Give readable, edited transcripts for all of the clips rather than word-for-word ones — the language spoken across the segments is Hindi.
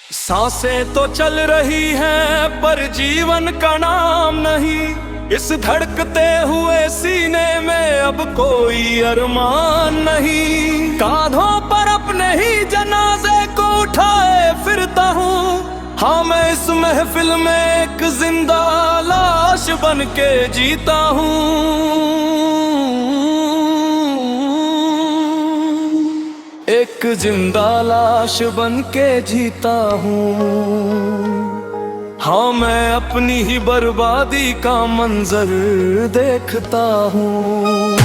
सांसें तो चल रही हैं पर जीवन का नाम नहीं। इस धड़कते हुए सीने में अब कोई अरमान नहीं। कांधों पर अपने ही जनाजे को उठाए फिरता हूँ। हाँ, मैं इस महफिल में एक जिंदा लाश बन के जीता हूँ। एक जिंदा लाश बन के जीता हूँ। हाँ, मैं अपनी ही बर्बादी का मंजर देखता हूँ।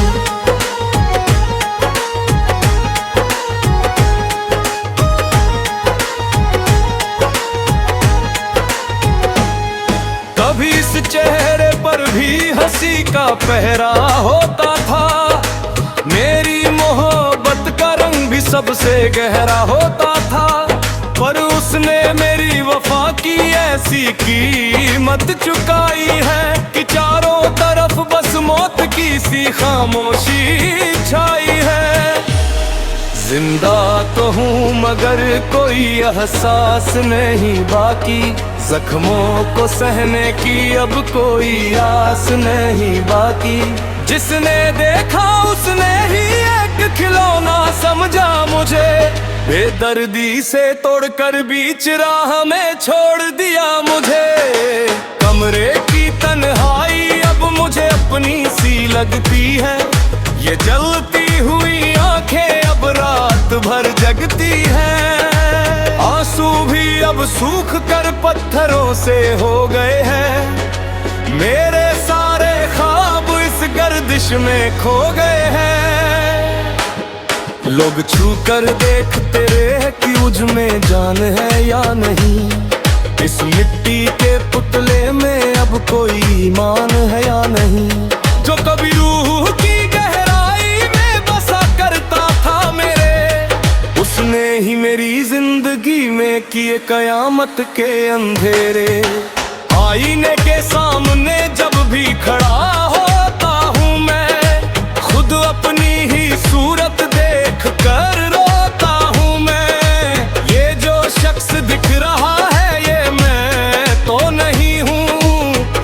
कभी इस चेहरे पर भी हंसी का पहरा होता था। मेरी मोहब्बत का रंग भी सबसे गहरा होता था। पर उसने मेरी वफा की ऐसी कीमत चुकाई है कि चारों तरफ बस मौत की सी खामोशी छाई है। जिंदा तो हूँ मगर कोई एहसास नहीं बाकी। जख्मों को सहने की अब कोई आस नहीं बाकी। जिसने देखा उसने ही एक खिलौना समझा मुझे। बेदर्दी से तोड़कर बीच राह में छोड़ दिया मुझे। कमरे की तन्हाई अब मुझे अपनी सी लगती है। ये जलती हुई आंखें अब रात भर जगती हैं। आंसू भी अब सूख कर पत्थरों से हो गए हैं। मेरे सारे ख्वाब इस गर्दिश में खो गए हैं। लोग छू कर देखते रहे कि मुझ में जान है या नहीं। इस मिट्टी के पुतले में अब कोई ईमान है या नहीं। जो कभी रूह की गहराई में बसा करता था मेरे, उसने ही मेरी जिंदगी में किए कयामत के अंधेरे। आईने के सामने जब भी खड़ा होता हूँ मैं, खुद अपनी ही सूरत देख कर रोता हूँ मैं। ये जो शख्स दिख रहा है ये मैं तो नहीं हूँ।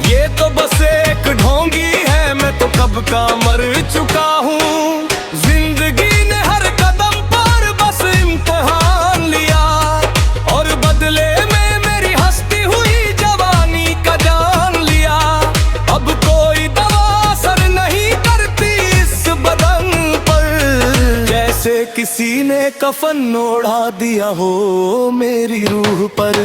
ये तो बस एक ढोंगी है, मैं तो कब का मर चुका हूँ। जिंदगी ने हर कदम पर बस इम्तिहान लिया और बदले में मेरी हंसती हुई जवानी का जान लिया। अब कोई दवा असर नहीं करती इस बदन पर। जैसे किसी ने कफन ओढ़ा दिया हो मेरी रूह पर।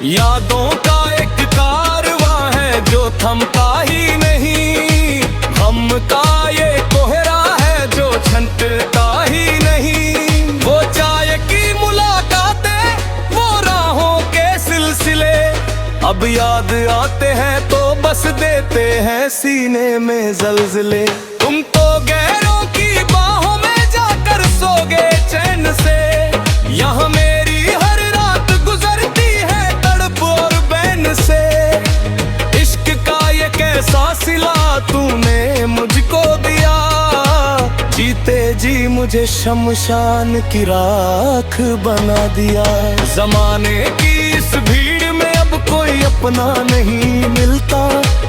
यादों का एक कारवां है जो थमता ही नहीं। गम का ये कोहरा है जो छंटता ही नहीं। वो चाय की मुलाकातें, वो राहों के सिलसिले अब याद आते हैं तो बस देते हैं सीने में जलजले। तुम तो गैरों की बाहों में जाकर सोगे चैन से। यहाँ मेरी हर रात गुजरती है तड़प और बैन से। इश्क का ये कैसा सिला तूने मुझको दिया। जीते जी मुझे शमशान की राख बना दिया। जमाने की इस भीड़ में अब कोई अपना नहीं मिलता।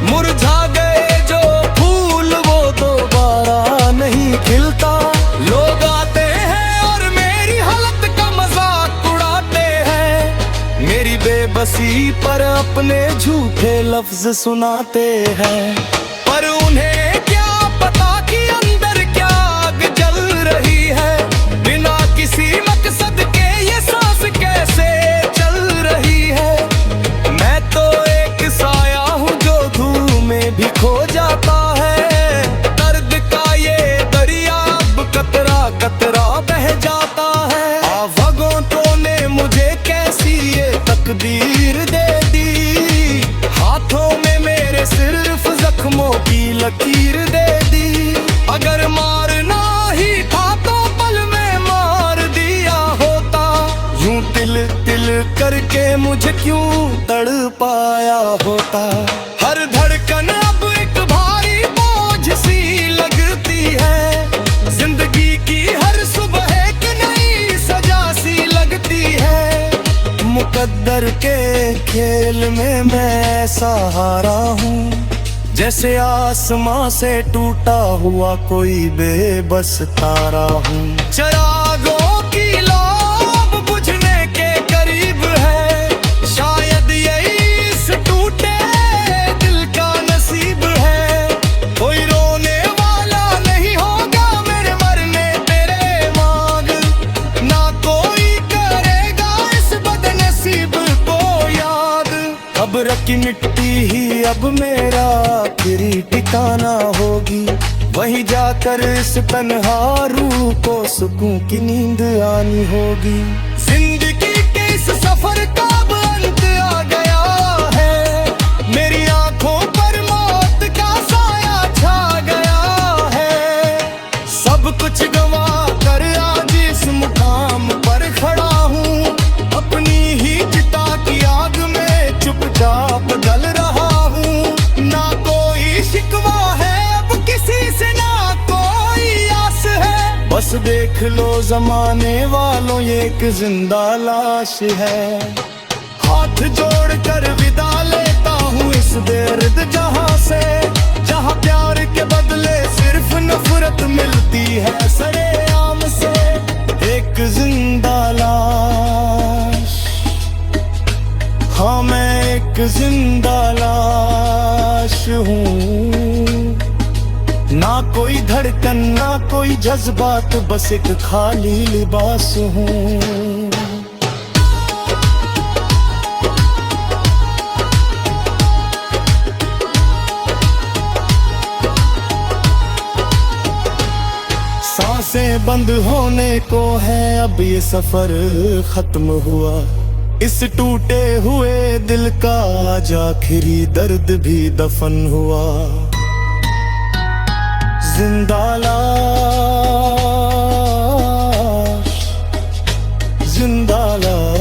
मुरझा गए जो फूल वो दोबारा नहीं खिलता। लोग आते हैं और मेरी हालत का मजाक उड़ाते हैं। मेरी बेबसी पर अपने झूठे लफ्ज सुनाते हैं। पर उन्हें क्या पता कि अंदर क्या आग जल रही है। बिना किसी मकसद के ये सांस कैसे चल रही है। मैं तो एक साया हूँ जो धूल में भी खो जाता है। दर्द का ये दरिया अब कतरा कतरा बह जाता है। भगवंतों ने मुझे कैसी ये तकदीर दे दी। हाथों में मेरे सिर्फ जख्मों की लकीर दे दी। अगर मारना ही था तो पल में मार दिया होता। यूं तिल तिल करके मुझे क्यों तड़पाया होता। हर धड़कन अब एक भारी बोझ सी लगती है। जिंदगी की हर सुबह एक नई सजा सी लगती है। मुकद्दर के खेल में मैं ऐसा हारा हूँ, जैसे आसमां से टूटा हुआ कोई बेबस तारा हूँ। चिरागों की लौ बुझने के करीब है, शायद यही इस टूटे दिल का नसीब है। कोई रोने वाला नहीं होगा मेरे मरने तेरे मांग, ना कोई करेगा इस बदनसीब को याद। कब्र की मिट्टी ही अब मेरा आखिरी ठिकाना होगी, वहीं जाकर इस तन्हा रूह को सुकून की नींद आनी होगी। जिंदगी के इस सफर का अब अंत आ गया है, मेरी आंखों पर मौत का साया छा गया है। सब कुछ गंवा कर आज इस मुकाम पर खड़ा हूँ, अपनी ही चिता की आग में चुपचाप जल रहा हूँ। ना कोई शिकवा है अब किसी से, ना कोई आस है, बस देख लो जमाने वालों ये एक जिंदा लाश है। हाथ जोड़कर विदा लेता हूँ इस बेर्द जहां से, जहां प्यार के बदले सिर्फ नफरत मिलती है सरेआम से। एक जिंदा लाश, हाँ मैं एक जिंदा लाश हूँ, ना कोई धड़कन ना कोई जज्बात, बस एक खाली लिबास हूँ। सांसें बंद होने को है, अब ये सफर खत्म हुआ, इस टूटे हुए दिल का आज आखिरी दर्द भी दफन हुआ। जिंदा लाश, जिंदा लाश।